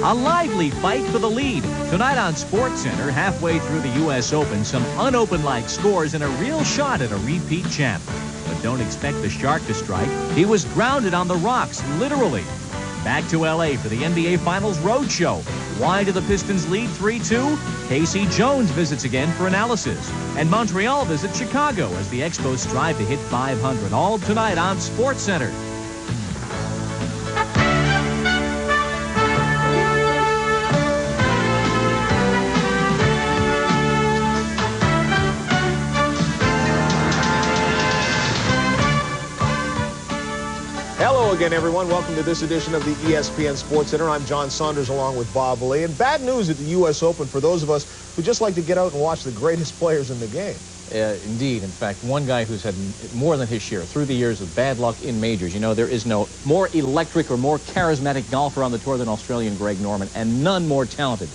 A lively fight for the lead. Tonight on Sportscenter, halfway through the U.S. Open, some unopened-like scores and a real shot at a repeat champ. But don't expect the shark to strike. He was grounded on the rocks, literally. Back to L.A. for the NBA Finals Roadshow. Why do the Pistons lead 3-2? Casey Jones visits again for analysis. And Montreal visits Chicago as the Expos strive to hit 500. All tonight on SportsCenter. Hello again, everyone. Welcome to this edition of the ESPN Sports Center. I'm John Saunders along with Bob Lee. And bad news at the U.S. Open for those of us who just like to get out and watch the greatest players in the game. Indeed. In fact, one guy who's had more than his share through the years of bad luck in majors. You know, there is no more electric or more charismatic golfer on the tour than Australian Greg Norman, and none more talented.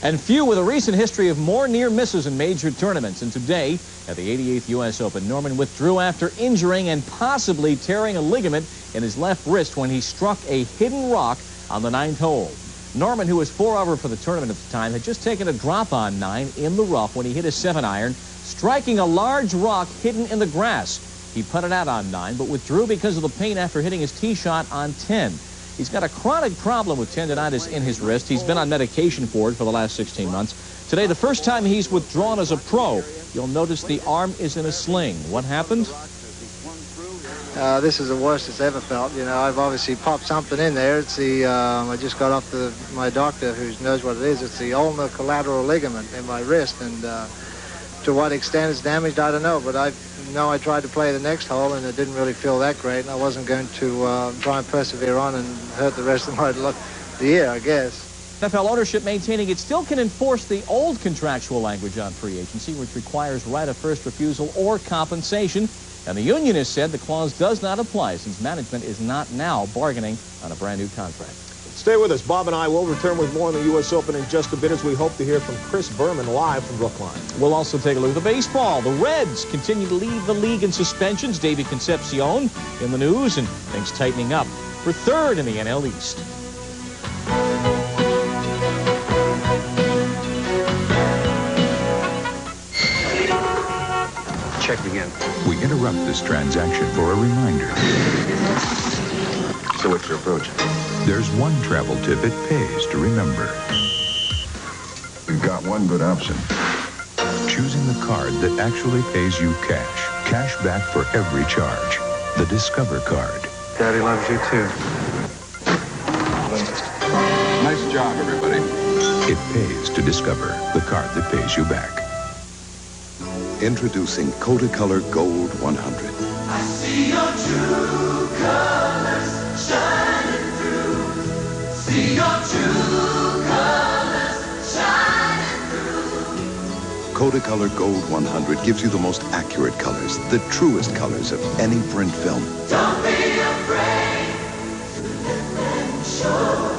And few with a recent history of more near misses in major tournaments. And today, at the 88th U.S. Open, Norman withdrew after injuring and possibly tearing a ligament in his left wrist when he struck a hidden rock on the 9th hole. Norman, who was 4 over for the tournament at the time, had just taken a drop on 9 in the rough when he hit a 7-iron, striking a large rock hidden in the grass. He putted out on 9, but withdrew because of the pain after hitting his tee shot on 10. He's got a chronic problem with tendonitis in his wrist. He's been on medication for it for the last 16 months. Today, the first time he's withdrawn as a pro, you'll notice the arm is in a sling. What happened? This is the worst it's ever felt. You know, I've obviously popped something in there. It's the, I just got off my doctor who knows what it is. It's the ulnar collateral ligament in my wrist. And to what extent it's damaged, I don't know. But I tried to play the next hole, and it didn't really feel that great. And I wasn't going to try and persevere on and hurt the rest of the year, I guess. NFL ownership maintaining it still can enforce the old contractual language on free agency, which requires right of first refusal or compensation. And the union has said the clause does not apply since management is not now bargaining on a brand new contract. Stay with us. Bob and I will return with more on the U.S. Open in just a bit as we hope to hear from Chris Berman live from Brookline. We'll also take a look at the baseball. The Reds continue to lead the league in suspensions. David Concepcion in the news, and things tightening up for third in the NL East. Check again. We interrupt this transaction for a reminder. So what's your approach? There's one travel tip it pays to remember. We've got one good option. Choosing the card that actually pays you cash. Cash back for every charge. The Discover card. Daddy loves you too. Nice job, everybody. It pays to Discover, the card that pays you back. Introducing Kodacolor Gold 100. I see your true colors shining through. See your true colors shining through. Kodacolor Gold 100 gives you the most accurate colors, the truest colors of any print film. Don't be afraid to let them show.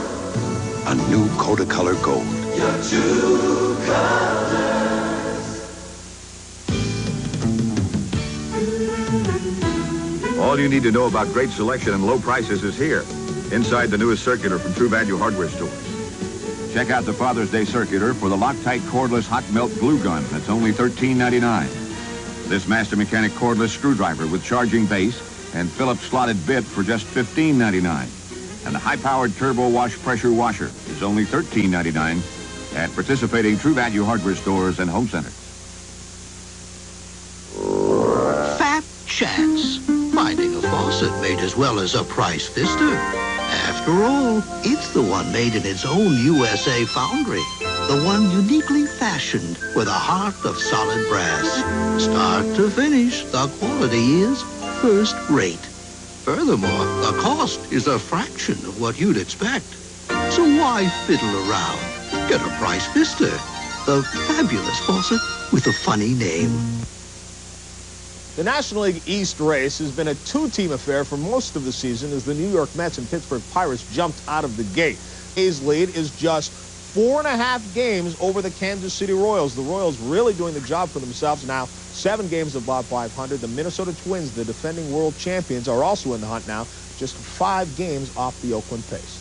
A new Kodacolor Gold. Your true colors. All you need to know about great selection and low prices is here, inside the newest circular from True Value Hardware Stores. Check out the Father's Day circular for the Loctite cordless hot melt glue gun. That's only $13.99. This Master Mechanic cordless screwdriver with charging base and Phillips slotted bit for just $15.99. And the high-powered turbo wash pressure washer is only $13.99 at participating True Value Hardware Stores and home centers. Fat chance. Finding a faucet made as well as a price fister. After all, it's the one made in its own USA foundry. The one uniquely fashioned with a heart of solid brass. Start to finish, the quality is first rate. Furthermore, the cost is a fraction of what you'd expect. So why fiddle around? Get a price fister. The fabulous faucet with a funny name. The National League East race has been a two-team affair for most of the season as the New York Mets and Pittsburgh Pirates jumped out of the gate. A's lead is just 4.5 games over the Kansas City Royals. The Royals really doing the job for themselves now. 7 games above 500. The Minnesota Twins, the defending world champions, are also in the hunt now, just 5 games off the Oakland pace.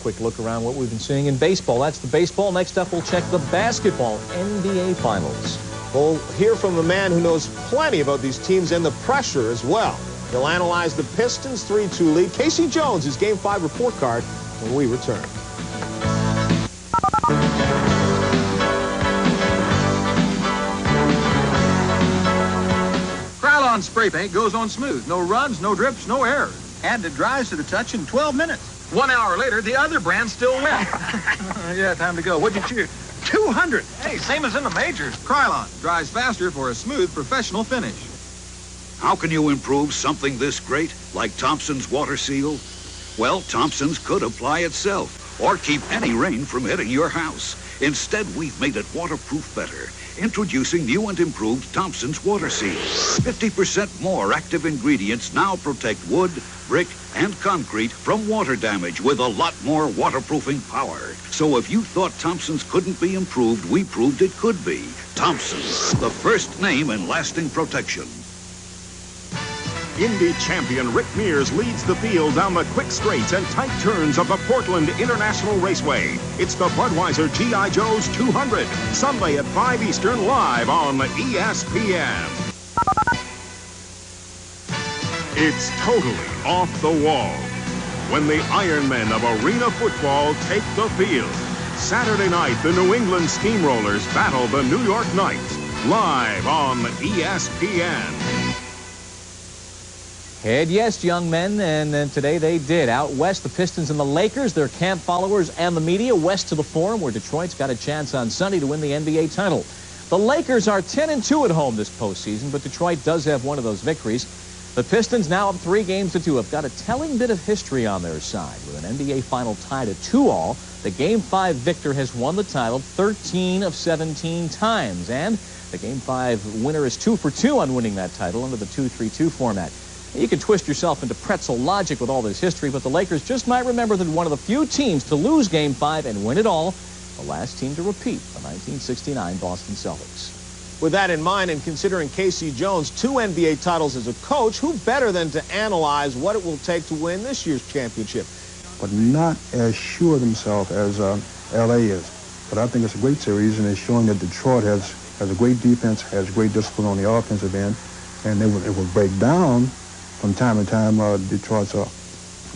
quick look around what we've been seeing in baseball. That's the baseball. Next up, we'll check the basketball NBA Finals. We'll hear from a man who knows plenty about these teams and the pressure as well. He'll analyze the Pistons' 3-2 lead. Casey Jones, his Game 5 report card when we return. Krylon spray paint goes on smooth. No runs, no drips, no errors. And it dries to the touch in 12 minutes. 1 hour later, the other brand's still wet. Yeah, time to go. What'd you cheer? 200. Hey, same as in the majors. Krylon dries faster for a smooth, professional finish. How can you improve something this great, like Thompson's Water Seal? Well, Thompson's could apply itself, or keep any rain from hitting your house. Instead, we've made it waterproof better. Introducing new and improved Thompson's Water Seal. 50% more active ingredients now protect wood, brick, and concrete from water damage with a lot more waterproofing power. So if you thought Thompson's couldn't be improved, we proved it could be. Thompson's, the first name in lasting protection. Indy champion Rick Mears leads the field down the quick straights and tight turns of the Portland International Raceway. It's the Budweiser G.I. Joe's 200, Sunday at 5 Eastern, live on ESPN. It's totally off the wall when the Ironmen of arena football take the field. Saturday night, the New England Steamrollers battle the New York Knights, live on ESPN. Head yes, young men, and then today they did. Out west, the Pistons and the Lakers, their camp followers and the media, west to the Forum, where Detroit's got a chance on Sunday to win the NBA title. The Lakers are 10-2 at home this postseason, but Detroit does have one of those victories. The Pistons, now up 3-2, have got a telling bit of history on their side. With an NBA final tied at 2-all, the Game 5 victor has won the title 13 of 17 times, and the Game 5 winner is 2 for 2 on winning that title under the 2-3-2 format. You can twist yourself into pretzel logic with all this history, but the Lakers just might remember that one of the few teams to lose Game 5 and win it all, the last team to repeat the 1969 Boston Celtics. With that in mind, and considering Casey Jones' 2 NBA titles as a coach, who better than to analyze what it will take to win this year's championship? But not as sure themselves as L.A. is. But I think it's a great series, and it's showing that Detroit has a great defense, has great discipline on the offensive end, and it will break down from time to time Detroit's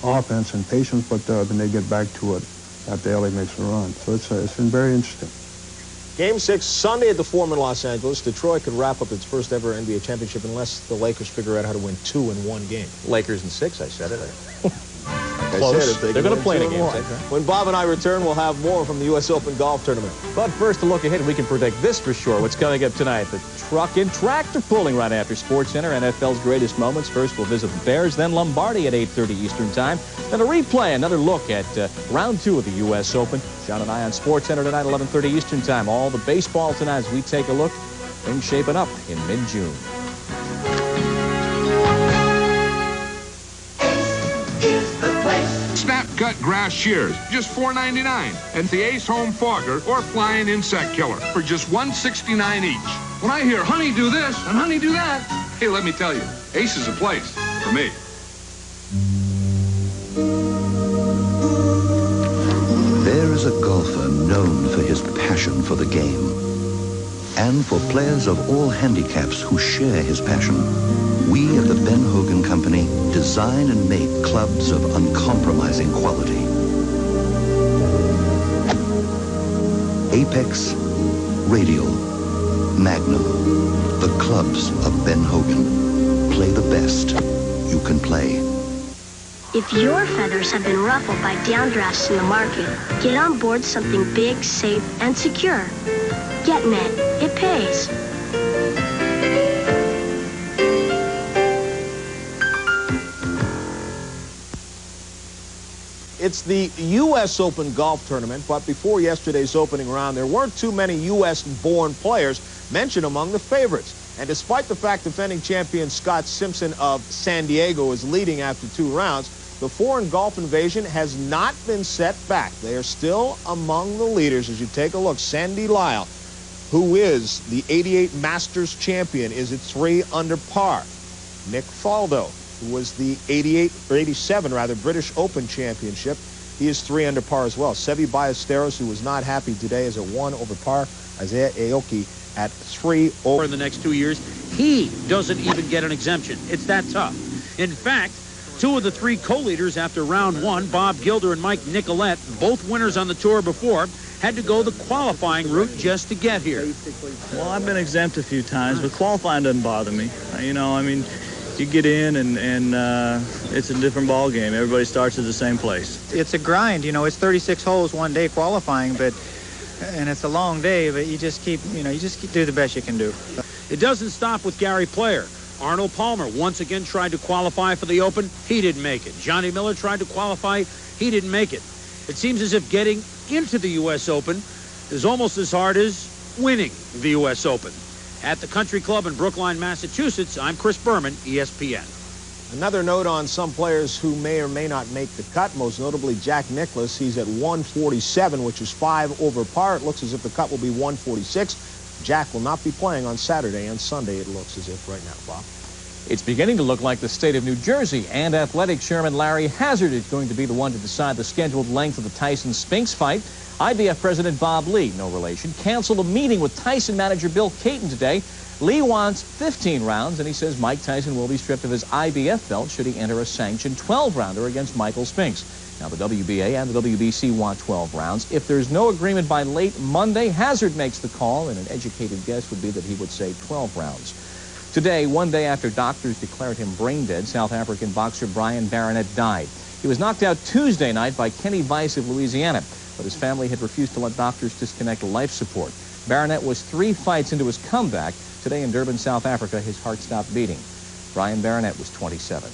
offense and patience, but then they get back to it after LA makes a run. So it's been very interesting. Game 6, Sunday at the Forum in Los Angeles. Detroit could wrap up its first ever NBA championship unless the Lakers figure out how to win 2 in one game. Lakers in 6, I said it. Close. They're going to play in a game 6, right? When Bob and I return, we'll have more from the U.S. Open golf tournament. But first, a look ahead, we can predict this for sure. What's coming up tonight? The truck and tractor pulling right after SportsCenter, NFL's greatest moments. First, we'll visit the Bears, then Lombardi at 8:30 Eastern Time. Then a replay, another look at round 2 of the U.S. Open. John and I on SportsCenter tonight, 11:30 Eastern Time. All the baseball tonight as we take a look. Things shaping up in mid-June. Snap-cut grass shears, just $4.99. And the Ace Home Fogger or Flying Insect Killer for just $169 each. When I hear honey do this and honey do that, hey, let me tell you, Ace is a place for me. There is a golfer known for his passion for the game. And for players of all handicaps who share his passion, we at the Ben Hogan Company design and make clubs of uncompromising quality. Apex, Radial, Magnum, the clubs of Ben Hogan. Play the best you can play. If your feathers have been ruffled by downdrafts in the market, get on board something big, safe, and secure. GetNet. It pays. It's the U.S. Open golf tournament, but before yesterday's opening round, there weren't too many U.S.-born players mentioned among the favorites. And despite the fact defending champion Scott Simpson of San Diego is leading after 2 rounds, the foreign golf invasion has not been set back. They are still among the leaders as you take a look. Sandy Lyle, who is the '88 Masters champion, is at 3 under par. Nick Faldo, who was the '87 British Open championship, He is 3 under par as well. Seve Ballesteros, who was not happy today, is at 1 over par. Isaiah Aoki at 3 over. In the next 2 years, he doesn't even get an exemption. It's that tough. In fact, 2 of the 3 co-leaders after round 1, Bob Gilder and Mike Nicolette, both winners on the tour before, had to go the qualifying route just to get here. Well, I've been exempt a few times, but qualifying doesn't bother me. You know, I mean, you get in and it's a different ball game. Everybody starts at the same place. It's a grind, you know. It's 36 holes one day qualifying, and it's a long day, but you just keep do the best you can do. It doesn't stop with Gary Player. Arnold Palmer once again tried to qualify for the Open. He didn't make it. Johnny Miller tried to qualify. He didn't make it. It seems as if getting into the U.S. Open is almost as hard as winning the U.S. Open. At the Country Club in Brookline, Massachusetts, I'm Chris Berman, ESPN. Another note on some players who may or may not make the cut, most notably Jack Nicklaus. He's at 147, which is 5 over par. It looks as if the cut will be 146. Jack will not be playing on Saturday and Sunday, it looks as if right now, Bob. It's beginning to look like the state of New Jersey, and Athletic Chairman Larry Hazzard is going to be the one to decide the scheduled length of the Tyson-Spinks fight. IBF President Bob Lee, no relation, canceled a meeting with Tyson manager Bill Caton today. Lee wants 15 rounds, and he says Mike Tyson will be stripped of his IBF belt should he enter a sanctioned 12-rounder against Michael Spinks. Now, the WBA and the WBC want 12 rounds. If there's no agreement by late Monday, Hazzard makes the call, and an educated guess would be that he would say 12 rounds. Today, one day after doctors declared him brain dead, South African boxer Brian Barnett died. He was knocked out Tuesday night by Kenny Weiss of Louisiana, but his family had refused to let doctors disconnect life support. Barnett was 3 fights into his comeback. Today in Durban, South Africa, his heart stopped beating. Brian Barnett was 27.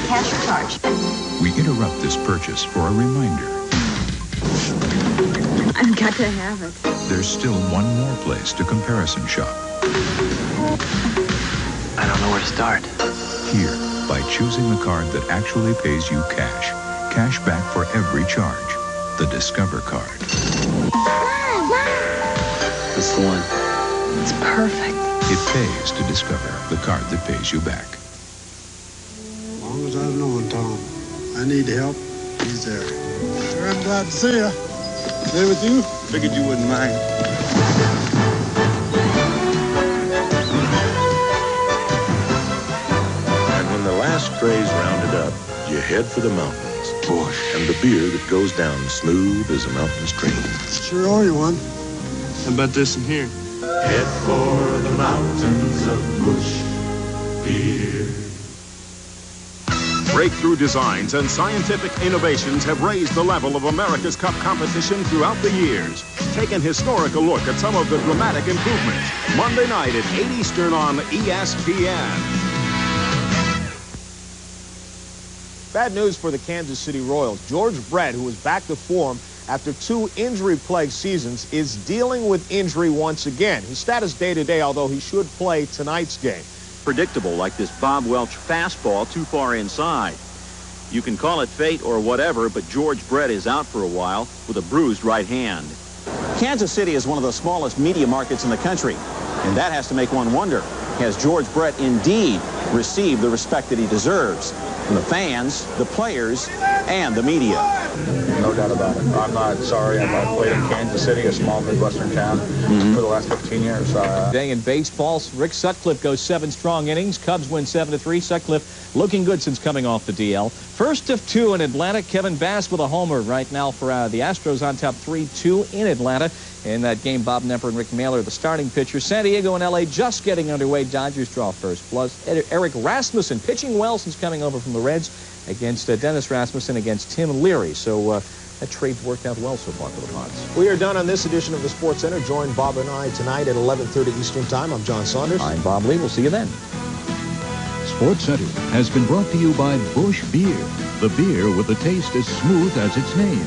Cash or charge? We interrupt this purchase for a reminder. I've got to have it. There's still one more place to comparison shop. I don't know where to start. Here, by choosing the card that actually pays you cash. Cash back for every charge. The Discover card. It's the one. It's perfect. It pays to Discover, the card that pays you back. As long as I've known Tom, I need help, he's there. Sure, I'm glad to see you. Stay with you? Figured you wouldn't mind. And when the last stray's rounded up, you head for the mountains. Bush. And the beer that goes down smooth as a mountain stream. Sure owe you one. How about this in here? Head for the mountains of Bush beer. Breakthrough designs and scientific innovations have raised the level of America's Cup competition throughout the years. Take an historical look at some of the dramatic improvements. Monday night at 8 Eastern on ESPN. Bad news for the Kansas City Royals. George Brett, who is back to form after 2 injury-plagued seasons, is dealing with injury once again. His status day-to-day, although he should play tonight's game. Predictable, like this Bob Welch fastball too far inside. You can call it fate or whatever, but George Brett is out for a while with a bruised right hand. Kansas City is one of the smallest media markets in the country, and that has to make one wonder, has George Brett indeed received the respect that he deserves from the fans, the players, and the media? No doubt about it. I'm not sorry. I've played in Kansas City, a small Midwestern town, for the last 15 years. Today in baseball, Rick Sutcliffe goes 7 strong innings. Cubs win 7-3. Sutcliffe looking good since coming off the DL. First of 2 in Atlanta. Kevin Bass with a homer right now for the Astros on top 3-2 in Atlanta. In that game, Bob Nepper and Rick Mailer, the starting pitcher. San Diego and L.A. just getting underway. Dodgers draw first. Plus, Eric Rasmussen pitching well since coming over from the Reds against Dennis Rasmussen against Tim Leary. So that trade's worked out well so far for the Pods. We are done on this edition of the Sports Center. Join Bob and I tonight at 11:30 Eastern Time. I'm John Saunders. I'm Bob Lee. We'll see you then. Sports Center has been brought to you by Bush Beer, the beer with a taste as smooth as its name.